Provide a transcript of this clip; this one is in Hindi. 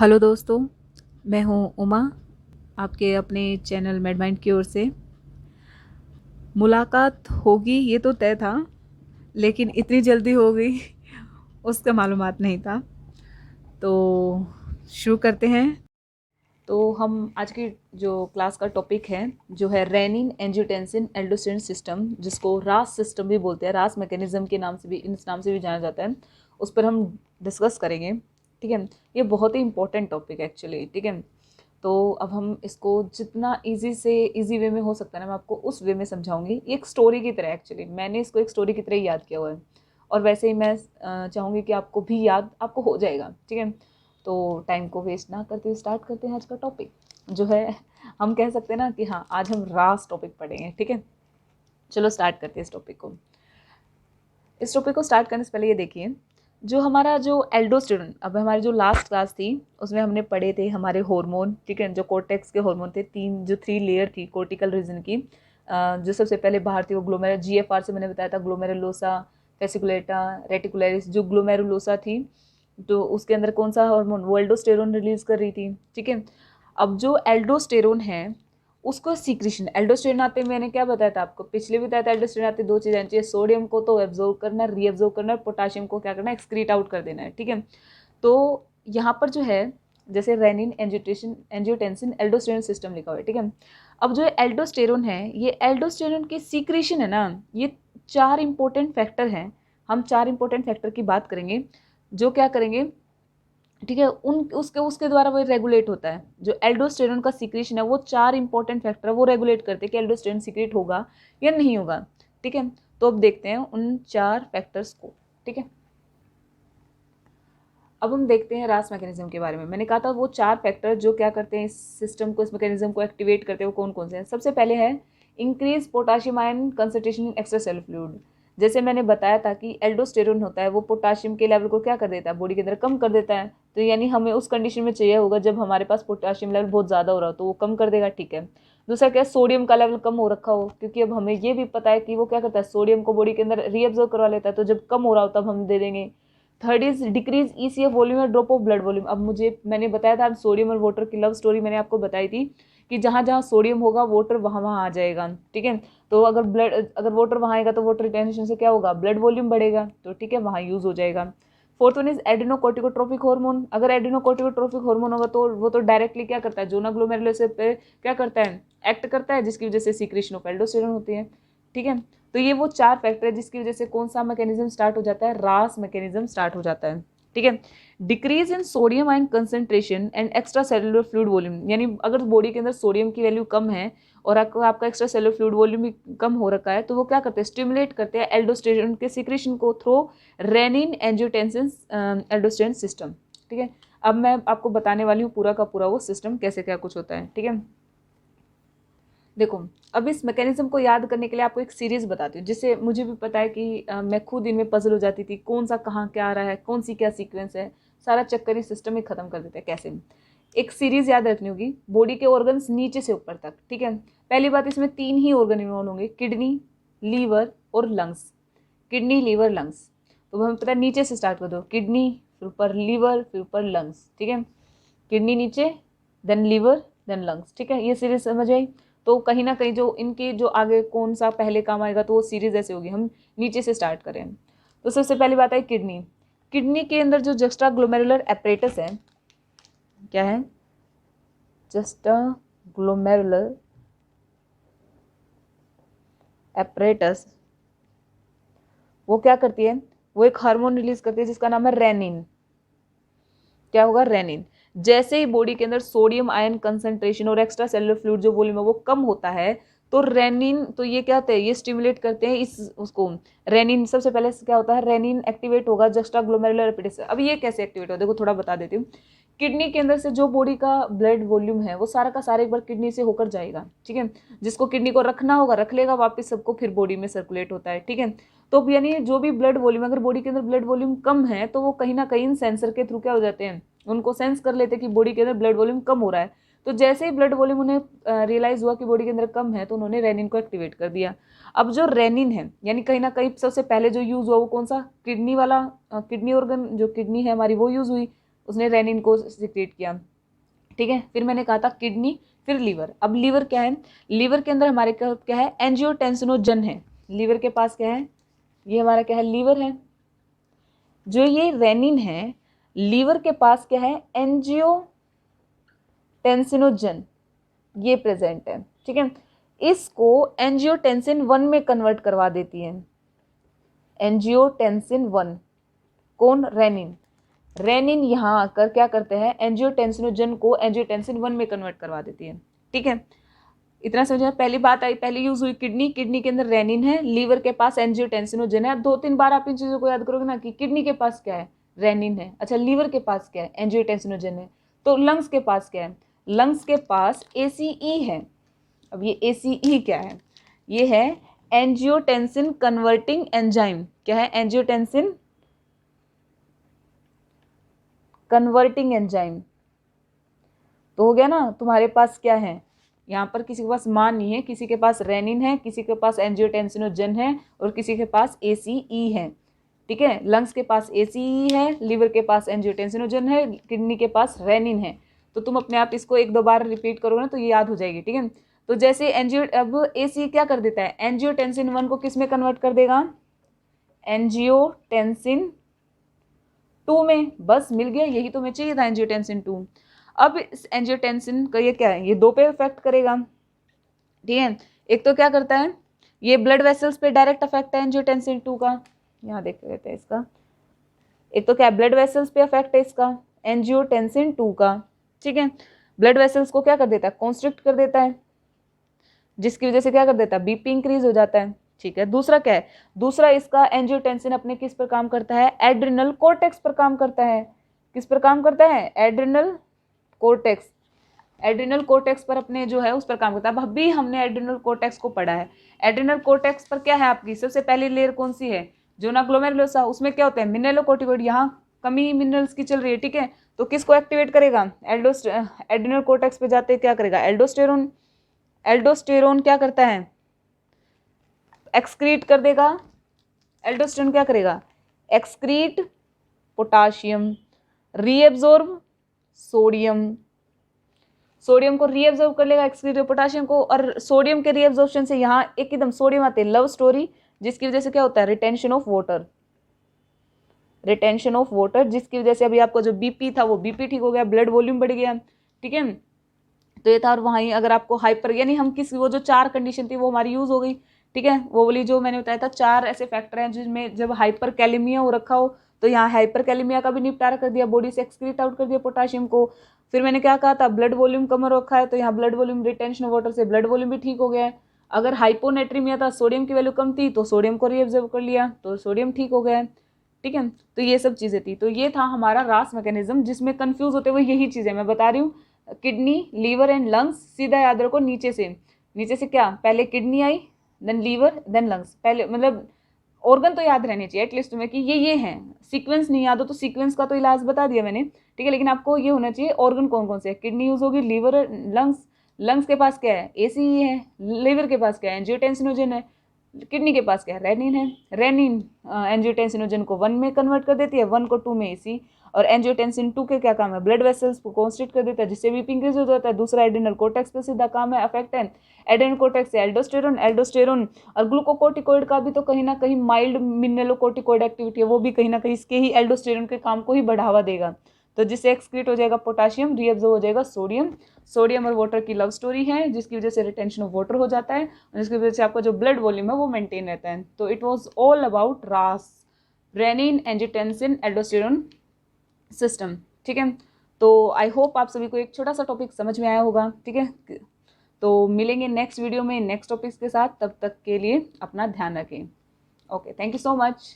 हेलो दोस्तों, मैं हूँ उमा, आपके अपने चैनल मेडमाइंड की ओर से। मुलाकात होगी ये तो तय था, लेकिन इतनी जल्दी हो गई उसका मालूमात नहीं था। तो शुरू करते हैं। तो हम आज की जो क्लास का टॉपिक है जो है रेनिन एंजियोटेंसिन एल्डोस्टेरोन सिस्टम, जिसको रास सिस्टम भी बोलते हैं, रास मैकेनिज्म के नाम से भी, इस नाम से भी जाना जाता है, उस पर हम डिस्कस करेंगे। ठीक है, ये बहुत ही इंपॉर्टेंट टॉपिक है एक्चुअली। ठीक है, तो अब हम इसको जितना इजी से इजी वे में हो सकता है ना, मैं आपको उस वे में समझाऊंगी। ये एक स्टोरी की तरह, एक्चुअली मैंने इसको एक स्टोरी की तरह ही याद किया हुआ है, और वैसे ही मैं चाहूँगी कि आपको भी याद आपको हो जाएगा। ठीक है, तो टाइम को वेस्ट ना करते हुए स्टार्ट करते हैं आज का टॉपिक, जो है हम कह सकते हैं ना कि हाँ, आज हम रास टॉपिक पढ़ेंगे। ठीक है, चलो स्टार्ट करते हैं इस टॉपिक को। इस टॉपिक को स्टार्ट करने से पहले ये देखिए, जो हमारा जो एल्डोस्टेरोन, अब हमारी जो लास्ट क्लास थी उसमें हमने पढ़े थे हमारे हार्मोन। ठीक है, जो कोर्टेक्स के हार्मोन थे, थ्री लेयर थी कोर्टिकल रीजन की। जो सबसे पहले बाहर थी वो ग्लोमेरुलर, जीएफआर से मैंने बताया था, ग्लोमेरुलोसा, फेसिकुलेटा, रेटिकुलरिस। जो ग्लोमेरुलोसा थी तो उसके अंदर कौन सा हार्मोन, वो एल्डोस्टेरोन रिलीज कर रही थी। ठीक है, अब जो एल्डोस्टेरोन है उसको सीक्रेशन, एल्डोस्टेरोन आते मैंने क्या बताया था आपको, पिछले भी बताया था, एल्डोस्टेरोन आते दो चीज़ें चाहिए, सोडियम को तो एब्जॉर्ब करना, रीएब्जॉर्ब करना, पोटाशियम को क्या करना, एक्सक्रीट आउट कर देना है। ठीक है, तो यहाँ पर जो है जैसे रेनिन एंजियोटेंसिन एल्डोस्टेरोन सिस्टम लिखा हुआ है। ठीक है, अब जो एल्डोस्टेरोन है, ये एल्डोस्टेरोन की सीक्रेशन है ना, ये चार इंपॉर्टेंट फैक्टर हैं। हम चार इंपॉर्टेंट फैक्टर की बात करेंगे, जो क्या करेंगे, ठीक है, उन उसके उसके द्वारा वो रेगुलेट होता है। जो एल्डोस्टेरोन का सीक्रेशन है, वो चार इंपॉर्टेंट फैक्टर वो रेगुलेट करते हैं कि एल्डोस्टेरोन सीक्रेट होगा या नहीं होगा। ठीक है, तो अब देखते हैं उन चार फैक्टर्स को। ठीक है, अब हम देखते हैं रास मैकेनिज्म के बारे में। मैंने कहा था वो चार फैक्टर जो क्या करते हैं, इस सिस्टम को, इस मैकेनिज्म को एक्टिवेट करते हैं, वो कौन कौन से हैं। सबसे पहले है increase potassium ion concentration in extra cellular fluid. जैसे मैंने बताया था कि एल्डोस्टेरोन होता है, वो पोटाशियम के लेवल को क्या कर देता है, बॉडी के अंदर कम कर देता है। तो यानी हमें उस कंडीशन में चाहिए होगा जब हमारे पास पोटाशियम लेवल बहुत ज़्यादा हो रहा हो, तो वो कम कर देगा। ठीक है, दूसरा क्या है, सोडियम का लेवल कम हो रखा हो, क्योंकि अब हमें ये भी पता है कि वो क्या करता है, सोडियम को बॉडी के अंदर रीअब्जॉर्ब करवा लेता है, तो जब कम हो रहा हो तब हम दे देंगे। Third is decrease ECF volume और ड्रॉप ऑफ ब्लड वॉल्यूम। अब मैंने बताया था सोडियम और वाटर की लव स्टोरी मैंने आपको बताई थी कि जहाँ जहाँ सोडियम होगा वाटर वहाँ वहाँ आ जाएगा। ठीक है, तो अगर वाटर वहाँ आएगा तो वाटर रिटेंशन से क्या होगा, ब्लड वॉल्यूम बढ़ेगा, तो ठीक है, वहाँ यूज हो जाएगा। Fourth one is adrenocorticotropic hormone. अगर एडिनोकोर्टिकोट्रोपिक हार्मोन होगा तो वो तो डायरेक्टली क्या करता है, जोना ग्लोमेरुलस पे क्या करता है, एक्ट करता है, जिसकी वजह से सीक्रेशन ऑफ एल्डोस्टेरोन होती है। ठीक है, तो ये वो चार फैक्टर है जिसकी वजह से कौन सा मैकेनिज्म स्टार्ट हो जाता है, रास मैकेनिज्म स्टार्ट हो जाता है। ठीक है, decrease in sodium ion concentration and extra cellular fluid volume, यानी अगर बॉडी के अंदर सोडियम की वैल्यू कम है और आपका एक्स्ट्रा सेलुलर फ्लूइड वॉल्यूम भी कम हो रखा है, तो वो क्या करते हैं, स्टिमुलेट करते हैं एल्डोस्टेरोन के सीक्रेशन को through renin angiotensin aldosterone system. ठीक है, अब मैं आपको बताने वाली हूँ पूरा का पूरा वो सिस्टम कैसे क्या कुछ होता है। ठीक है, देखो, अब इस मैकेनिज्म को याद करने के लिए आपको एक सीरीज बताती हूँ, जिससे मुझे भी पता है कि मैं खुद इनमें पजल हो जाती थी, कौन सा कहाँ क्या आ रहा है, कौन सी क्या सीक्वेंस है, सारा चक्कर इस सिस्टम में खत्म कर देते हैं। कैसे, एक सीरीज याद रखनी होगी, बॉडी के ऑर्गन्स नीचे से ऊपर तक। ठीक है, पहली बात, इसमें तीन ही ऑर्गन इन्वॉल्व होंगे, किडनी, लीवर और लंग्स। Kidney, liver, lungs. तो हमें पता है, नीचे से स्टार्ट कर दो, किडनी, फिर ऊपर लीवर, फिर ऊपर लंग्स। ठीक है, किडनी नीचे, देन लीवर, देन लंग्स। ठीक है, ये सीरीज समझ आई। तो कहीं ना कहीं जो इनके जो आगे कौन सा पहले काम आएगा, तो वो सीरीज ऐसे होगी। हम नीचे से स्टार्ट करें तो सबसे पहली बात है किडनी। किडनी के अंदर जो जस्टा ग्लोमेरुलर एपरेटस है, क्या है, जस्टा ग्लोमेरुलर एपरेटस, वो क्या करती है, वो एक हार्मोन रिलीज करती है जिसका नाम है रेनिन। क्या होगा, रेनिन। जैसे ही बॉडी के अंदर सोडियम आयन कंसंट्रेशन और एक्स्ट्रा सेलुलर फ्लूइड जो वॉल्यूम है वो कम होता है, तो रेनिन, तो ये क्या होता है, ये स्टिमुलेट करते हैं इस उसको, रेनिन। सबसे पहले क्या होता है, रेनिन एक्टिवेट होगा जस्टा ग्लोमेरुलर एपिडेस। अब ये कैसे एक्टिवेट होगा, देखो थोड़ा बता देती हूँ। किडनी के अंदर से जो बॉडी का ब्लड वॉल्यूम है वो सारा का सारा एक बार किडनी से होकर जाएगा। ठीक है, जिसको किडनी को रखना होगा रख लेगा वापस, सबको फिर बॉडी में सर्कुलेट होता है। ठीक है, तो यानी जो भी ब्लड वॉल्यूम, अगर बॉडी के अंदर ब्लड वॉल्यूम कम है तो वो कहीं ना कहीं सेंसर के थ्रू क्या हो जाते हैं, उनको सेंस कर लेते हैं कि बॉडी के अंदर ब्लड वॉल्यूम कम हो रहा है। तो जैसे ही ब्लड वॉल्यूम उन्हें रियलाइज हुआ कि बॉडी के अंदर कम है, तो उन्होंने रेनिन को एक्टिवेट कर दिया। अब जो रेनिन है, यानी कहीं ना कहीं सबसे पहले जो यूज हुआ वो कौन सा, किडनी वाला, किडनी ऑर्गन, जो किडनी है हमारी वो यूज हुई। उसने रेनिन को सिक्रेट किया, ठीक है। फिर मैंने कहा था किडनी, फिर लीवर। अब लीवर क्या है, लीवर के अंदर हमारे क्या है, एंजियोटेंसिनोजन है। लीवर के पास क्या है, ये हमारा क्या है, लीवर है। जो ये रेनिन है, लीवर के पास क्या है, एंजियोटेंसिनोजन, ये प्रेजेंट है, ठीक है। इसको एंजियोटेंसिन 1 में कन्वर्ट करवा देती है। एंजियोटेंसिन 1 कौन, रेनिन। रेनिन यहाँ आकर क्या करते हैं, एंजियोटेंसिनोजन को एंजियोटेंसिन 1 में कन्वर्ट करवा देती है, ठीक है। इतना समझ में, पहली बात आई, पहली यूज हुई किडनी, किडनी के अंदर रेनिन है, लीवर के पास एंजियोटेंसिनोजन है। अब 2-3 बार आप इन चीजों को याद करोगे ना कि किडनी के पास क्या है, रेनिन है, अच्छा लीवर के पास क्या है, एंजियोटेंसिनोजन है। तो लंग्स के पास क्या है, लंग्स के पास ACE है। अब ये ACE क्या है, ये है एंजियोटेंसिन कन्वर्टिंग एंजाइम। क्या है, एंजियोटेंसिन कन्वर्टिंग एंजाइम। तो हो गया ना, तुम्हारे पास क्या है, यहाँ पर किसी के पास मान नहीं है, किसी के पास रेनिन है, किसी के पास एंजियोटेंसिनोजन है, और किसी के पास ACE है, ठीक है। लंग्स के पास ACE है, लीवर के पास एंजियोटेंसिनोजन है, किडनी के पास रेनिन है। तो तुम अपने आप इसको 1-2 बार रिपीट करोगे ना तो ये याद हो जाएगी, ठीक है। तो जैसे अब ACE क्या कर देता है, एंजियोटेंसिन 1 को किस में कन्वर्ट कर देगा, एंजियोटेंसिन 2 में। बस मिल गया, यही तो मैं चाहिए था, एंजियोटेंसिन 2। अब इस एंजियोटेंसिन का ये क्या है, ये 2 पे इफेक्ट करेगा, ठीक है। एक तो क्या करता है, ये ब्लड वेसल्स पे डायरेक्ट इफेक्ट है एंजियोटेंसिन 2 का, यहाँ देख लेते हैं इसका। एक तो क्या, ब्लड वेसल्स पे इफेक्ट है इसका, एंजियोटेंसिन 2 का, ठीक है। ब्लड वेसल्स को क्या कर देता है, कॉन्स्ट्रिक्ट कर देता है, जिसकी वजह से क्या कर देता है, BP इंक्रीज हो जाता है, ठीक है। दूसरा क्या है, दूसरा इसका एंजियोटेंसिन अपने किस पर काम करता है, एड्रिनल कोर्टेक्स पर काम करता है। किस पर काम करता है, एड्रिनल कोर्टेक्स। एड्रिनल कोर्टेक्स पर अपने जो है उस पर काम करता है। अब अभी हमने एड्रिनल कोर्टेक्स को पढ़ा है। एड्रिनल कोर्टेक्स पर क्या है आपकी, सबसे पहली लेयर कौन सी है, जोना ग्लोमेरुलोसा। उसमें क्या होता है, मिनरलोकोर्टिकोइड, यहाँ कमी मिनरल्स की चल रही है, ठीक है। तो किसको एक्टिवेट करेगा, एड्रिनल कोर्टेक्स पे जाते क्या करेगा, एल्डोस्टेरोन। एल्डोस्टेरोन क्या करता है, एक्सक्रीट कर देगा। एल्डोस्टेरोन क्या करेगा, excrete potassium, reabsorb sodium. Sodium को रीएब्जॉर्ब कर लेगा, एक्सक्रीट पोटाशियम को। और सोडियम के रीएब्जॉर्प्शन से यहाँ एकदम सोडियम आते हैं, लव स्टोरी, जिसकी वजह से क्या होता है, retention of water. Retention of water, जिसकी वजह से अभी आपको जो BP था वो BP ठीक हो गया, ब्लड वॉल्यूम बढ़ गया, ठीक है। तो ये था। और वहीं अगर आपको हाइपर, यानी हम किसी, वो जो 4 कंडीशन थी वो हमारी यूज हो गई, ठीक है। वो वाली जो मैंने बताया था 4 ऐसे फैक्टर हैं जिसमें जब हाइपर कैलेमिया हो रखा हो तो यहाँ हाइपर कैलेमिया का भी निपटारा कर दिया, बॉडी से एक्सक्रीट आउट कर दिया पोटाशियम को। फिर मैंने क्या कहा था, ब्लड वॉल्यूम कम रखा है तो यहाँ blood volume, retention of water से ब्लड वॉल्यूम भी ठीक हो गया है। अगर हाइपोनेट्रीमिया था, सोडियम की वैल्यू कम थी, तो सोडियम को रीअब्जॉर्ब कर लिया तो सोडियम ठीक हो गया है, ठीक है। तो ये सब चीज़ें थी। तो ये था हमारा रास मैकेनिज्म, जिसमें कंफ्यूज होते हुए यही चीज़ें मैं बता रही हूँ। किडनी, लीवर एंड लंग्स, सीधा याद रखो, नीचे से क्या, पहले किडनी आई, देन लीवर, देन लंग्स। पहले मतलब ऑर्गन तो याद रहने चाहिए एटलीस्ट तुम्हें कि ये हैं। सीक्वेंस नहीं याद हो तो सीक्वेंस का तो इलाज बता दिया मैंने, ठीक है। लेकिन आपको ये होना चाहिए ऑर्गन कौन कौन से है, किडनी यूज होगी, लीवर, लंग्स। लंग्स के पास क्या है, ACE है। लीवर के पास क्या है, एंजियोटेंसिनोजन है। किडनी के पास क्या है, रेनिन है। रेनिन एंजियोटेंसिनोजन को 1 में कन्वर्ट कर देती है, 1 को 2 में AC। और एंजियोटेंसिन 2 के क्या काम है, ब्लड वेसल्स को कॉन्स्ट्रिक्ट कर देता है, जिससे BP इंक्रीज हो जाता है। दूसरा एड्रिनल कोर्टेक्स पे सीधा काम है, अफेक्ट है। एड्रिनल कोर्टेक्स से एल्डोस्टेरोन, एल्डोस्टेरोन और ग्लूकोकोर्टिकोइड का भी तो कहीं ना कहीं माइल्ड मिनरलोकोर्टिकोइड एक्टिविटी है, वो भी कहीं ना कहीं इसके ही एल्डोस्टेरोन के काम को ही बढ़ावा देगा। तो जिससे एक्सक्रीट हो जाएगा पोटाशियम, रीअब्जॉर्ब हो जाएगा सोडियम। सोडियम और वाटर की लव स्टोरी है, जिसकी वजह से रिटेंशन ऑफ वाटर हो जाता है और जिसकी वजह से आपका जो ब्लड वॉल्यूम है वो मेंटेन रहता है। तो इट वाज ऑल अबाउट रास, रेनिन, एंजियोटेंसिन, एल्डोस्टेरोन सिस्टम, ठीक है। तो आई होप आप सभी को एक छोटा सा टॉपिक समझ में आया होगा, ठीक है। तो मिलेंगे नेक्स्ट वीडियो में नेक्स्ट टॉपिक्स के साथ, तब तक के लिए अपना ध्यान रखें। Okay, thank you so much.